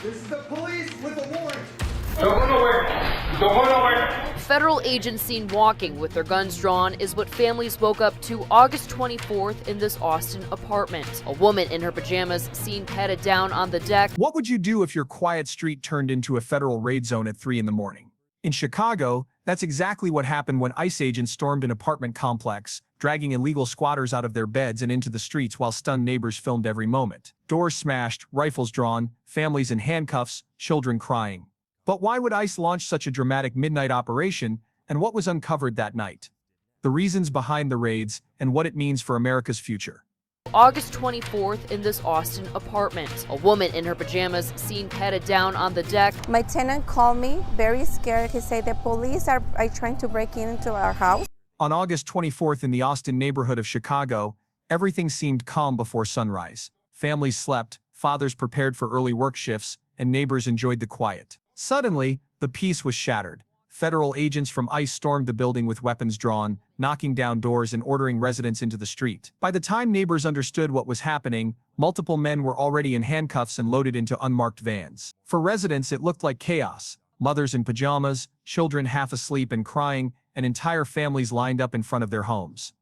This is the police with a warrant. Don't go nowhere. Don't go nowhere. Federal agents seen walking with their guns drawn is what families woke up to August 24th in this Austin apartment. A woman in her pajamas seen patted down on the deck. What would you do if your quiet street turned into a federal raid zone at 3 in the morning? In Chicago, that's exactly what happened when ICE agents stormed an apartment complex, dragging illegal squatters out of their beds and into the streets while stunned neighbors filmed every moment. Doors smashed, rifles drawn, families in handcuffs, children crying. But why would ICE launch such a dramatic midnight operation, and what was uncovered that night? The reasons behind the raids, and what it means for America's future. August 24th in this Austin apartment. A woman in her pajamas seen patted down on the deck. My tenant called me, very scared. He said the police are trying to break into our house. On August 24th in the Austin neighborhood of Chicago, everything seemed calm before sunrise. Families slept, fathers prepared for early work shifts, and neighbors enjoyed the quiet. Suddenly, the peace was shattered. Federal agents from ICE stormed the building with weapons drawn, knocking down doors and ordering residents into the street. By the time neighbors understood what was happening, multiple men were already in handcuffs and loaded into unmarked vans. For residents, it looked like chaos. Mothers in pajamas, children half asleep and crying, and entire families lined up in front of their homes.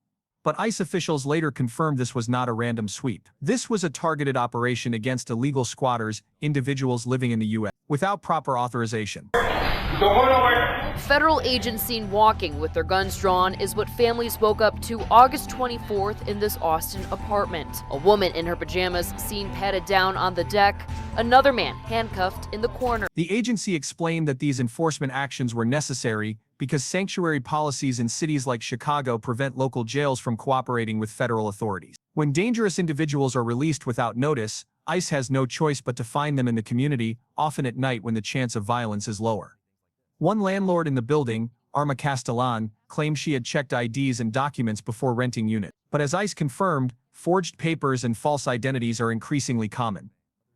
But ICE officials later confirmed this was not a random sweep. This was a targeted operation against illegal squatters, individuals living in the U.S. without proper authorization. Don't go nowhere. Federal agents seen walking with their guns drawn is what families woke up to August 24th in this Austin apartment. A woman in her pajamas seen patted down on the deck. Another man handcuffed in the corner. The agency explained that these enforcement actions were necessary because sanctuary policies in cities like Chicago prevent local jails from cooperating with federal authorities. When dangerous individuals are released without notice, ICE has no choice but to find them in the community, often at night when the chance of violence is lower. One landlord in the building, Arma Castellan, claimed she had checked IDs and documents before renting units. But as ICE confirmed, forged papers and false identities are increasingly common.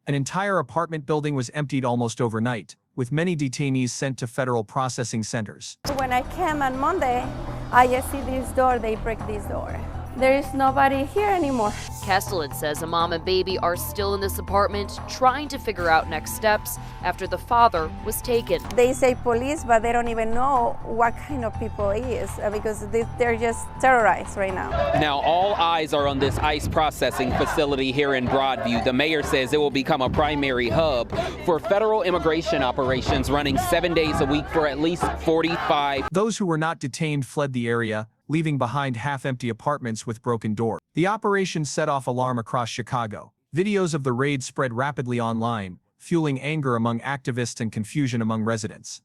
An entire apartment building was emptied almost overnight, with many detainees sent to federal processing centers. When I came on Monday, I just see this door, they break this door. There is nobody here anymore. Castellan says a mom and baby are still in this apartment trying to figure out next steps after the father was taken. They say police, but they don't even know what kind of people he is because they're just terrorized right now. Now all eyes are on this ICE processing facility here in Broadview. The mayor says it will become a primary hub for federal immigration operations running 7 days a week for at least 45. Those who were not detained fled the area, leaving behind half-empty apartments with broken doors. The operation set off alarm across Chicago. Videos of the raid spread rapidly online, fueling anger among activists and confusion among residents.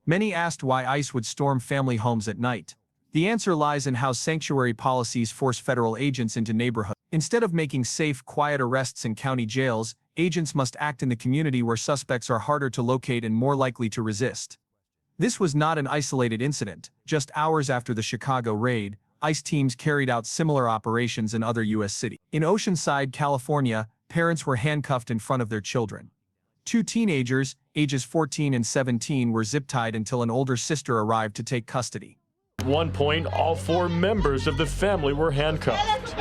Many asked why ICE would storm family homes at night. The answer lies in how sanctuary policies force federal agents into neighborhoods. Instead of making safe, quiet arrests in county jails, agents must act in the community where suspects are harder to locate and more likely to resist. This was not an isolated incident. Just hours after the Chicago raid, ICE teams carried out similar operations in other U.S. cities. In Oceanside, California, parents were handcuffed in front of their children. Two teenagers, ages 14 and 17, were zip-tied until an older sister arrived to take custody. At one point, all 4 members of the family were handcuffed.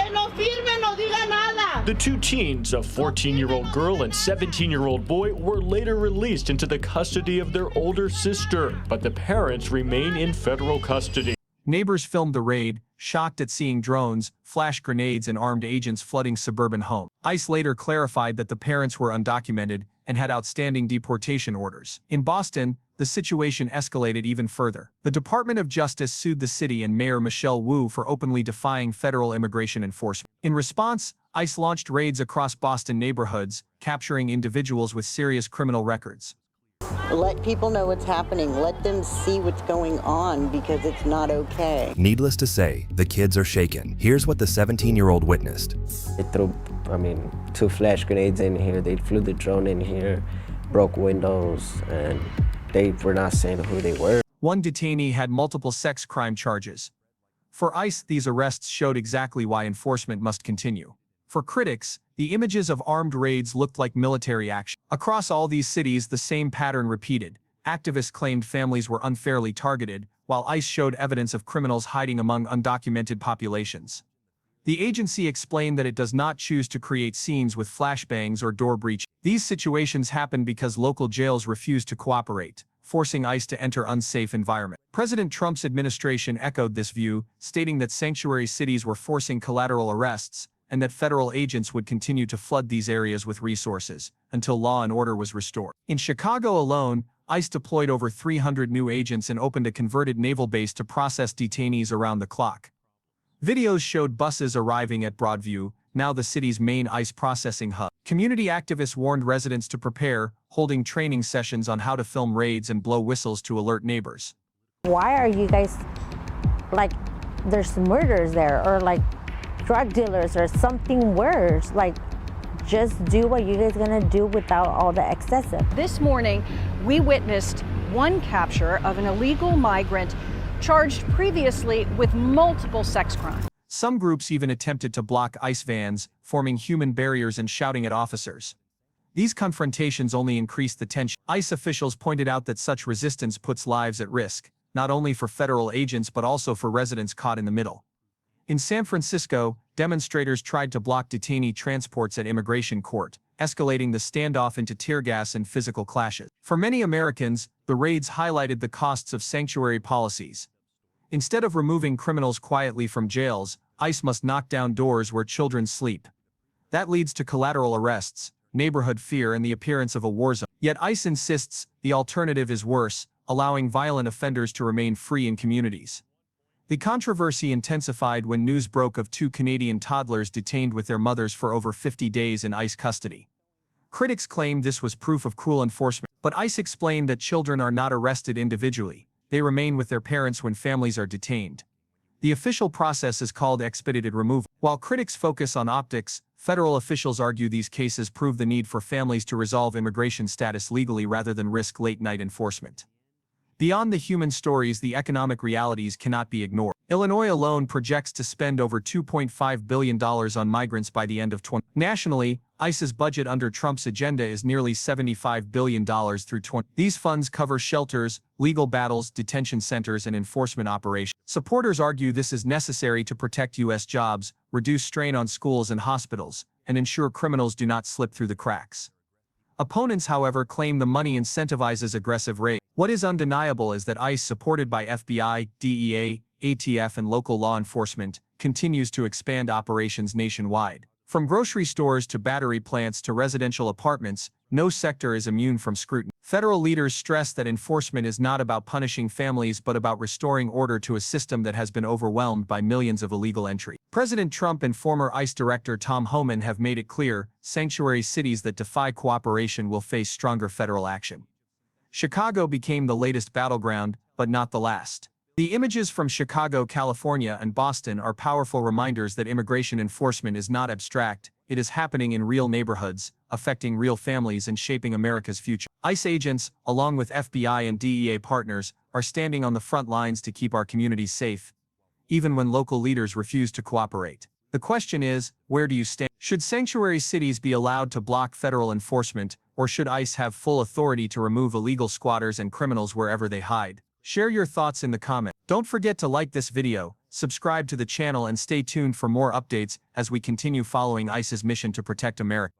The 2 teens, a 14-year-old girl and 17-year-old boy, were later released into the custody of their older sister, but the parents remain in federal custody. Neighbors filmed the raid, shocked at seeing drones, flash grenades, and armed agents flooding suburban homes. ICE later clarified that the parents were undocumented and had outstanding deportation orders. In Boston, the situation escalated even further. The Department of Justice sued the city and Mayor Michelle Wu for openly defying federal immigration enforcement. In response, ICE launched raids across Boston neighborhoods, capturing individuals with serious criminal records. Let people know what's happening. Let them see what's going on because it's not okay. Needless to say, the kids are shaken. Here's what the 17-year-old witnessed. They threw, 2 flash grenades in here. They flew the drone in here, broke windows, and they were not saying who they were. One detainee had multiple sex crime charges. For ICE, these arrests showed exactly why enforcement must continue. For critics, the images of armed raids looked like military action. Across all these cities, the same pattern repeated. Activists claimed families were unfairly targeted, while ICE showed evidence of criminals hiding among undocumented populations. The agency explained that it does not choose to create scenes with flashbangs or door breaches. These situations happen because local jails refuse to cooperate, forcing ICE to enter unsafe environments. President Trump's administration echoed this view, stating that sanctuary cities were forcing collateral arrests and that federal agents would continue to flood these areas with resources until law and order was restored. In Chicago alone, ICE deployed over 300 new agents and opened a converted naval base to process detainees around the clock. Videos showed buses arriving at Broadview, now the city's main ICE processing hub. Community activists warned residents to prepare, holding training sessions on how to film raids and blow whistles to alert neighbors. Why are you guys, like, there's murders there, or like drug dealers or something worse? Like, just do what you guys gonna do without all the excessive. This morning, we witnessed one capture of an illegal migrant charged previously with multiple sex crimes. Some groups even attempted to block ICE vans, forming human barriers and shouting at officers. These confrontations only increased the tension. ICE officials pointed out that such resistance puts lives at risk, not only for federal agents but also for residents caught in the middle. In San Francisco, demonstrators tried to block detainee transports at immigration court, escalating the standoff into tear gas and physical clashes. For many Americans, the raids highlighted the costs of sanctuary policies. Instead of removing criminals quietly from jails, ICE must knock down doors where children sleep. That leads to collateral arrests, neighborhood fear, and the appearance of a war zone. Yet ICE insists the alternative is worse, allowing violent offenders to remain free in communities. The controversy intensified when news broke of 2 Canadian toddlers detained with their mothers for over 50 days in ICE custody. Critics claimed this was proof of cruel enforcement, but ICE explained that children are not arrested individually. They remain with their parents when families are detained. The official process is called expedited removal. While critics focus on optics, federal officials argue these cases prove the need for families to resolve immigration status legally rather than risk late-night enforcement. Beyond the human stories, the economic realities cannot be ignored. Illinois alone projects to spend over $2.5 billion on migrants by the end of 2020. Nationally, ICE's budget under Trump's agenda is nearly $75 billion through 2020. These funds cover shelters, legal battles, detention centers, and enforcement operations. Supporters argue this is necessary to protect U.S. jobs, reduce strain on schools and hospitals, and ensure criminals do not slip through the cracks. Opponents, however, claim the money incentivizes aggressive raids. What is undeniable is that ICE, supported by FBI, DEA, ATF, and local law enforcement, continues to expand operations nationwide. From grocery stores to battery plants to residential apartments, no sector is immune from scrutiny. Federal leaders stress that enforcement is not about punishing families but about restoring order to a system that has been overwhelmed by millions of illegal entry. President Trump and former ICE Director Tom Homan have made it clear, sanctuary cities that defy cooperation will face stronger federal action. Chicago became the latest battleground, but not the last. The images from Chicago, California, and Boston are powerful reminders that immigration enforcement is not abstract. It is happening in real neighborhoods, affecting real families and shaping America's future. ICE agents, along with FBI and DEA partners, are standing on the front lines to keep our communities safe, even when local leaders refuse to cooperate. The question is, where do you stand? Should sanctuary cities be allowed to block federal enforcement, or should ICE have full authority to remove illegal squatters and criminals wherever they hide? Share your thoughts in the comments. Don't forget to like this video, subscribe to the channel, and stay tuned for more updates as we continue following ICE's mission to protect America.